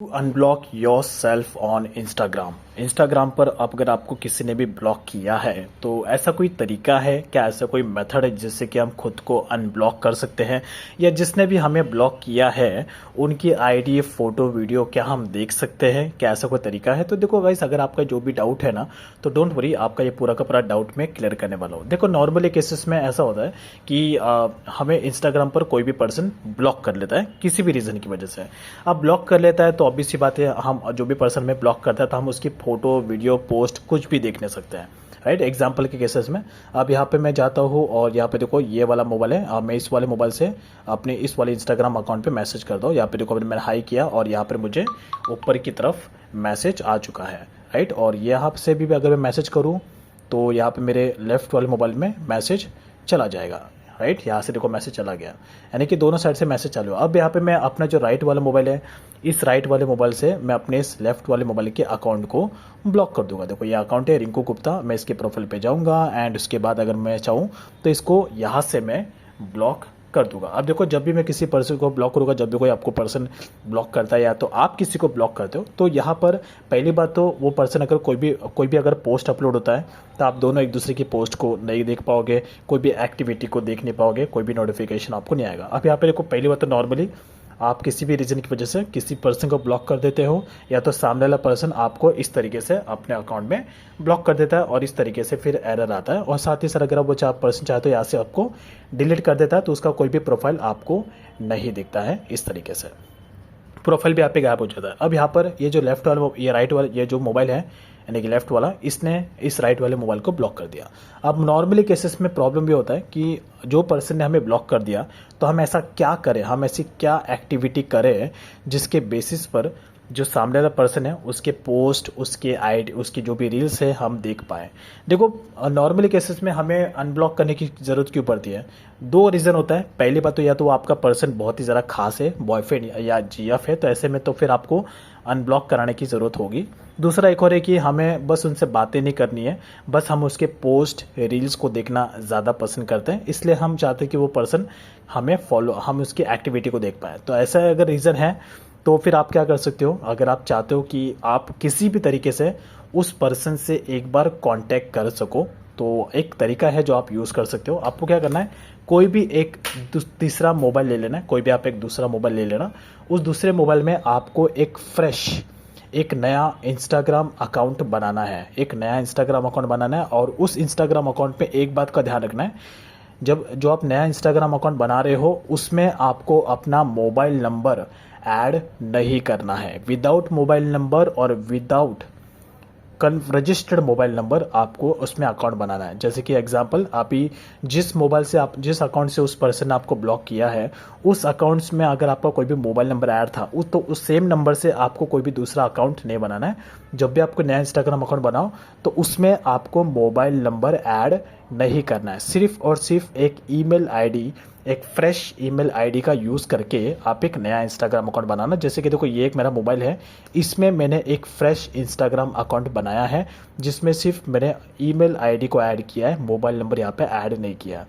Unblock your self on Instagram. Instagram पर अगर आपको किसी ने भी ब्लॉक किया है तो ऐसा कोई तरीका है क्या, ऐसा कोई मेथड है जिससे कि हम खुद को अनब्लॉक कर सकते हैं, या जिसने भी हमें ब्लॉक किया है उनकी आईडी, फोटो, वीडियो क्या हम देख सकते हैं? क्या ऐसा कोई तरीका है? तो देखो गाइस, अगर आपका जो भी डाउट है ना, तो डोंट वरी, आपका ये पूरा का पूरा डाउट मैं क्लियर करने वाला हूँ। देखो, नॉर्मली केसेस में ऐसा होता है कि हमें इंस्टाग्राम पर कोई भी पर्सन ब्लॉक कर लेता है किसी भी रीज़न की वजह से। अब ब्लॉक कर लेता है तो ऑब्वियस सी बात है, हम जो भी पर्सन में ब्लॉक करता है तो हम उसकी फोटो, वीडियो, पोस्ट कुछ भी देख नहीं सकते हैं, राइट। एग्जाम्पल के केसेस में अब यहाँ पे मैं जाता हूँ और यहाँ पे देखो ये वाला मोबाइल है, अब मैं इस वाले मोबाइल से अपने इस वाले इंस्टाग्राम अकाउंट पे मैसेज कर दो। यहाँ पे देखो मैंने हाई किया और यहाँ पर मुझे ऊपर की तरफ मैसेज आ चुका है, राइट। और यहाँ से भी अगर मैं मैसेज करूँ तो यहाँ पे मेरे लेफ्ट वाले मोबाइल में मैसेज चला जाएगा, राइट। यहाँ से देखो मैसेज चला गया, यानी कि दोनों साइड से मैसेज चालू है। अब यहाँ पे मैं अपना जो राइट वाला मोबाइल है, इस राइट वाले मोबाइल से मैं अपने इस लेफ्ट वाले मोबाइल के अकाउंट को ब्लॉक कर दूंगा। देखो ये अकाउंट है रिंकू गुप्ता, मैं इसके प्रोफाइल पे जाऊंगा एंड उसके बाद अगर मैं चाहूँ तो इसको यहाँ से मैं ब्लॉक कर दूंगा। अब देखो, जब भी मैं किसी पर्सन को ब्लॉक करूंगा, जब भी कोई आपको पर्सन ब्लॉक करता है या तो आप किसी को ब्लॉक करते हो, तो यहाँ पर पहली बात तो वो पर्सन अगर कोई भी अगर पोस्ट अपलोड होता है तो आप दोनों एक दूसरे की पोस्ट को नहीं देख पाओगे, कोई भी एक्टिविटी को देख नहीं पाओगे, कोई भी नोटिफिकेशन आपको नहीं आएगा। अब यहाँ पे देखो, पहली बात तो नॉर्मली आप किसी भी रीज़न की वजह से किसी पर्सन को ब्लॉक कर देते हो, या तो सामने वाला पर्सन आपको इस तरीके से अपने अकाउंट में ब्लॉक कर देता है और इस तरीके से फिर एरर आता है। और साथ ही साथ अगर वो पर्सन चाहते हो यहाँ से आपको डिलीट कर देता है तो उसका कोई भी प्रोफाइल आपको नहीं दिखता है, इस तरीके से प्रोफाइल भी आप पे गायब हो जाता है। अब यहाँ पर ये जो लेफ्ट वाला, ये राइट वाला, ये जो मोबाइल है यानी कि लेफ्ट वाला, इसने इस राइट वाले मोबाइल को ब्लॉक कर दिया। अब नॉर्मली केसेस में प्रॉब्लम भी होता है कि जो पर्सन ने हमें ब्लॉक कर दिया तो हम ऐसा क्या करें, हम ऐसी क्या एक्टिविटी करें जिसके बेसिस पर जो सामने वाला पर्सन है उसके पोस्ट, उसके आईडी, उसकी जो भी रील्स है हम देख पाएँ। देखो, नॉर्मली केसेस में हमें अनब्लॉक करने की ज़रूरत क्यों पड़ती है? दो रीज़न होता है। पहली बात तो या तो आपका पर्सन बहुत ही ज़रा खास है, बॉयफ्रेंड या जीएफ है, तो ऐसे में तो फिर आपको अनब्लॉक कराने की ज़रूरत होगी। दूसरा एक और है कि हमें बस उनसे बातें नहीं करनी है, बस हम उसके पोस्ट, रील्स को देखना ज़्यादा पसंद करते हैं, इसलिए हम चाहते हैं कि वो पर्सन हमें हम उसकी एक्टिविटी को देख पाएँ। तो ऐसा अगर रीज़न है तो फिर आप क्या कर सकते हो, अगर आप चाहते हो कि आप किसी भी तरीके से उस पर्सन से एक बार कांटेक्ट कर सको, तो एक तरीका है जो आप यूज़ कर सकते हो। आपको क्या करना है, कोई भी एक तीसरा मोबाइल ले लेना है, कोई भी आप एक दूसरा मोबाइल ले लेना। उस दूसरे मोबाइल में आपको एक नया इंस्टाग्राम अकाउंट बनाना है, एक नया इंस्टाग्राम अकाउंट बनाना है। और उस इंस्टाग्राम अकाउंट पे एक बात का ध्यान रखना है, जब जो आप नया इंस्टाग्राम अकाउंट बना रहे हो उसमें आपको अपना मोबाइल नंबर ऐड नहीं करना है। विदाउट मोबाइल नंबर और विदाउट रजिस्टर्ड मोबाइल नंबर आपको उसमें अकाउंट बनाना है। जैसे कि एग्जांपल, आप ही जिस अकाउंट से उस पर्सन ने आपको ब्लॉक किया है, उस अकाउंट्स में अगर आपका कोई भी मोबाइल नंबर ऐड था तो उस सेम नंबर से आपको कोई भी दूसरा अकाउंट नहीं बनाना है। जब भी आपको नया इंस्टाग्राम अकाउंट बनाओ तो उसमें आपको मोबाइल नंबर ऐड नहीं करना है। सिर्फ और सिर्फ एक ईमेल आईडी, एक फ्रेश ईमेल आईडी का यूज़ करके आप एक नया इंस्टाग्राम अकाउंट बनाना। जैसे कि देखो, ये एक मेरा मोबाइल है, इसमें मैंने एक फ्रेश इंस्टाग्राम अकाउंट बनाया है जिसमें सिर्फ मैंने ईमेल आईडी को ऐड किया है, मोबाइल नंबर यहाँ पे ऐड नहीं किया।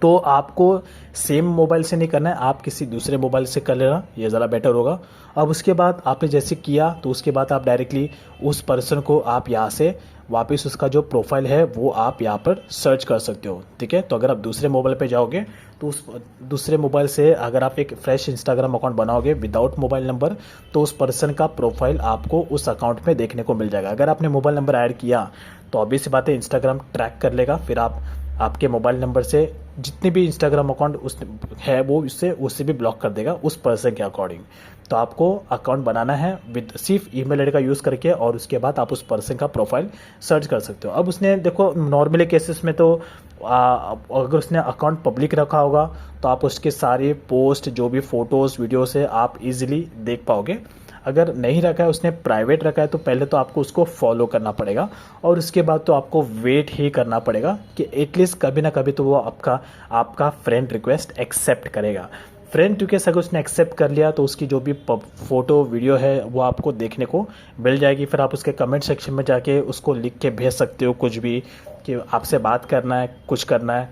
तो आपको सेम मोबाइल से नहीं करना है, आप किसी दूसरे मोबाइल से कर लेना, ये ज़रा बेटर होगा। अब उसके बाद आपने जैसे किया तो उसके बाद आप डायरेक्टली उस पर्सन को आप यहाँ से वापस उसका जो प्रोफाइल है वो आप यहाँ पर सर्च कर सकते हो, ठीक है। तो अगर आप दूसरे मोबाइल पे जाओगे तो उस दूसरे मोबाइल से अगर आप एक फ्रेश इंस्टाग्राम अकाउंट बनाओगे विदाउट मोबाइल नंबर, तो उस पर्सन का प्रोफाइल आपको उस अकाउंट में देखने को मिल जाएगा। अगर आपने मोबाइल नंबर ऐड किया तो ऑब्वियस सी बात है, इंस्टाग्राम ट्रैक कर लेगा, फिर आपके मोबाइल नंबर से जितने भी इंस्टाग्राम अकाउंट है वो उससे भी ब्लॉक कर देगा उस पर्सन के अकॉर्डिंग। तो आपको अकाउंट बनाना है विद सिर्फ ईमेल आईडी का यूज़ करके, और उसके बाद आप उस पर्सन का प्रोफाइल सर्च कर सकते हो। अब उसने देखो, नॉर्मली केसेस में तो अगर उसने अकाउंट पब्लिक रखा होगा तो आप उसके सारे पोस्ट, जो भी फ़ोटोज़, वीडियोस है, आप इजीली देख पाओगे। अगर नहीं रखा है, उसने प्राइवेट रखा है, तो पहले तो आपको उसको फॉलो करना पड़ेगा और उसके बाद तो आपको वेट ही करना पड़ेगा कि एटलीस्ट कभी ना कभी तो वो आपका फ्रेंड रिक्वेस्ट एक्सेप्ट करेगा। फ्रेंड रिक्वेस्ट अगर उसने एक्सेप्ट कर लिया तो उसकी जो भी फ़ोटो, वीडियो है वो आपको देखने को मिल जाएगी। फिर आप उसके कमेंट सेक्शन में जाके उसको लिख के भेज सकते हो कुछ भी, कि आपसे बात करना है, कुछ करना है।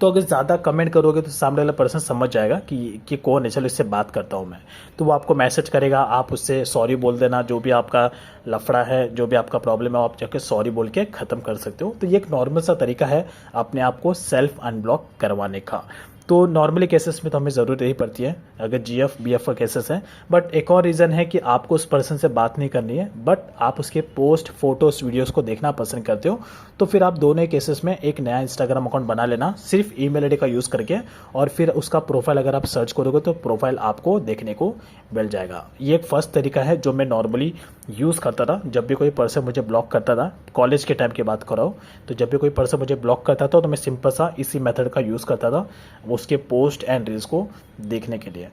तो अगर ज़्यादा कमेंट करोगे तो सामने वाला पर्सन समझ जाएगा कि कौन है, चलो इससे बात करता हूँ मैं। तो वो आपको मैसेज करेगा, आप उससे सॉरी बोल देना, जो भी आपका लफड़ा है, जो भी आपका प्रॉब्लम है, आप जाकर सॉरी बोल के ख़त्म कर सकते हो। तो ये एक नॉर्मल सा तरीका है अपने आप को सेल्फ अनब्लॉक करवाने का। तो नॉर्मली केसेस में तो हमें ज़रूरत नहीं पड़ती है अगर जीएफ बीएफ का केसेस है। बट एक और रीज़न है कि आपको उस पर्सन से बात नहीं करनी है, बट आप उसके पोस्ट फोटोज़ वीडियोस को देखना पसंद करते हो, तो फिर आप दोनों केसेस में एक नया इंस्टाग्राम अकाउंट बना लेना सिर्फ ईमेल आईडी का यूज़ करके, और फिर उसका प्रोफाइल अगर आप सर्च करोगे तो प्रोफाइल आपको देखने को मिल जाएगा। ये एक फर्स्ट तरीका है जो मैं नॉर्मली यूज़ करता था जब भी कोई पर्सन मुझे ब्लॉक करता था। कॉलेज के टाइम की बात कर रहा हूँ, तो जब भी कोई पर्सन मुझे ब्लॉक करता था तो मैं सिंपल सा इसी मेथड का यूज़ करता था उसके पोस्ट एंड रील्स को देखने के लिए।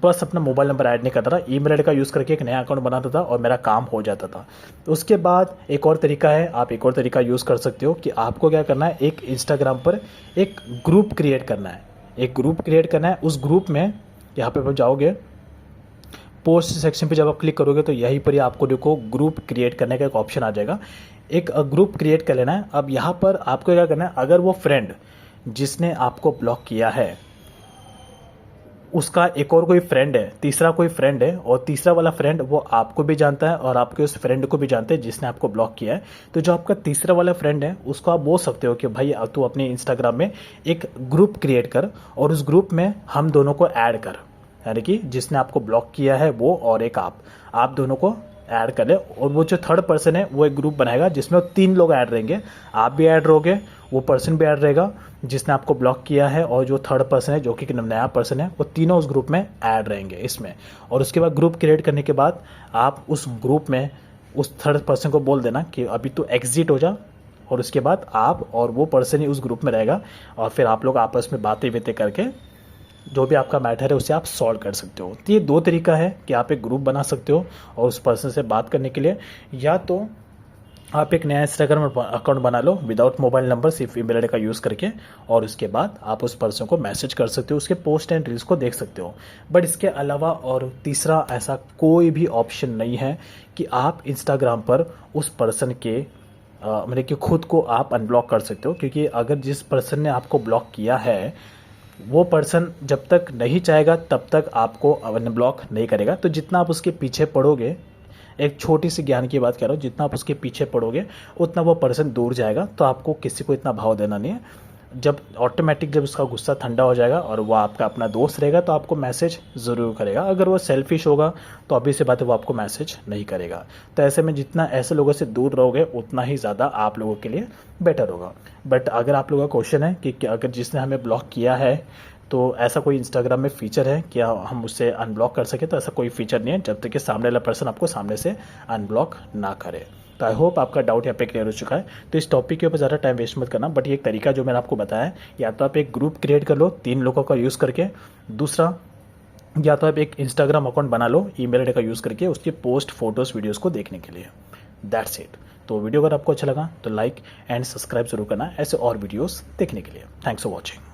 बस अपना मोबाइल नंबर ऐड नहीं करता था, ईमेल आईडी का यूज़ करके एक नया अकाउंट बनाता था और मेरा काम हो जाता था। तो उसके बाद एक और तरीका है, आप एक और तरीका यूज़ कर सकते हो कि आपको क्या करना है, एक इंस्टाग्राम पर एक ग्रुप क्रिएट करना है। एक ग्रुप क्रिएट करना है, उस ग्रुप में यहाँ पे आप जाओगे, पोस्ट सेक्शन पे जब आप क्लिक करोगे तो यहीं पर ही आपको देखो ग्रुप क्रिएट करने का एक ऑप्शन आ जाएगा। एक ग्रुप क्रिएट कर लेना है। अब यहाँ पर आपको क्या करना है, अगर वो फ्रेंड जिसने आपको ब्लॉक किया है उसका एक और कोई फ्रेंड है, तीसरा कोई फ्रेंड है, और तीसरा वाला फ्रेंड वो आपको भी जानता है और आपके उस फ्रेंड को भी जानते हैं जिसने आपको ब्लॉक किया है, तो जो आपका तीसरा वाला फ्रेंड है उसको आप बोल सकते हो कि भाई तू अपने इंस्टाग्राम में एक ग्रुप क्रिएट कर और उस ग्रुप में हम दोनों को ऐड कर, यानी कि जिसने आपको ब्लॉक किया है वो और एक आप दोनों को ऐड कर ले। और वो जो थर्ड पर्सन है वो एक ग्रुप बनाएगा जिसमें 3 लोग ऐड रहेंगे, आप भी ऐड रहोगे, वो पर्सन भी ऐड रहेगा जिसने आपको ब्लॉक किया है, और जो थर्ड पर्सन है जो कि नया पर्सन है, वो तीनों उस ग्रुप में ऐड रहेंगे इसमें। और उसके बाद ग्रुप क्रिएट करने के बाद आप उस ग्रुप में उस थर्ड पर्सन को बोल देना कि अभी तो एग्जिट हो जा, और उसके बाद आप और वो पर्सन ही उस ग्रुप में रहेगा, और फिर आप लोग आपस में बातें बातें करके जो भी आपका मैटर है उसे आप सॉल्व कर सकते हो। तो ये 2 तरीका है कि आप एक ग्रुप बना सकते हो और उस पर्सन से बात करने के लिए, या तो आप एक नया इंस्टाग्राम अकाउंट बना लो विदाउट मोबाइल नंबर, सिर्फ ईमेल आईडी का यूज़ करके, और उसके बाद आप उस पर्सन को मैसेज कर सकते हो, उसके पोस्ट एंड रील्स को देख सकते हो। बट इसके अलावा और तीसरा ऐसा कोई भी ऑप्शन नहीं है कि आप इंस्टाग्राम पर उस पर्सन के मतलब कि खुद को आप अनब्लॉक कर सकते हो, क्योंकि अगर जिस पर्सन ने आपको ब्लॉक किया है वो पर्सन जब तक नहीं चाहेगा तब तक आपको अनब्लॉक नहीं करेगा। तो जितना आप उसके पीछे पड़ोगे, एक छोटी सी ज्ञान की बात कर रहा हूँ, जितना आप उसके पीछे पड़ोगे उतना वो पर्सन दूर जाएगा। तो आपको किसी को इतना भाव देना नहीं है। जब ऑटोमेटिक जब उसका गुस्सा ठंडा हो जाएगा और वो आपका अपना दोस्त रहेगा तो आपको मैसेज ज़रूर करेगा। अगर वो सेल्फिश होगा तो ऑब्वियस सी बात है वो आपको मैसेज नहीं करेगा। तो ऐसे में जितना ऐसे लोगों से दूर रहोगे उतना ही ज़्यादा आप लोगों के लिए बेटर होगा। बट अगर आप लोगों का क्वेश्चन है कि अगर जिसने हमें ब्लॉक किया है तो ऐसा कोई इंस्टाग्राम में फ़ीचर है क्या हम उससे अनब्लॉक कर सकें, तो ऐसा कोई फ़ीचर नहीं है जब तक कि सामने वाला पर्सन आपको सामने से अनब्लॉक ना करे। तो आई होप आपका डाउट यहाँ पे क्लियर हो चुका है। तो इस टॉपिक के ऊपर ज़्यादा टाइम वेस्ट मत करना, बट ये एक तरीका जो मैंने आपको बताया है, या तो आप एक ग्रुप क्रिएट कर लो 3 लोगों का यूज़ करके, दूसरा या तो आप एक इंस्टाग्राम अकाउंट बना लो ईमेल आईडी का यूज़ करके उसके पोस्ट फोटोज़ वीडियोज़ को देखने के लिए। That's it. तो वीडियो अगर आपको अच्छा लगा तो लाइक एंड सब्सक्राइब जरूर करना ऐसे और वीडियोज़ देखने के लिए। Thanks for watching.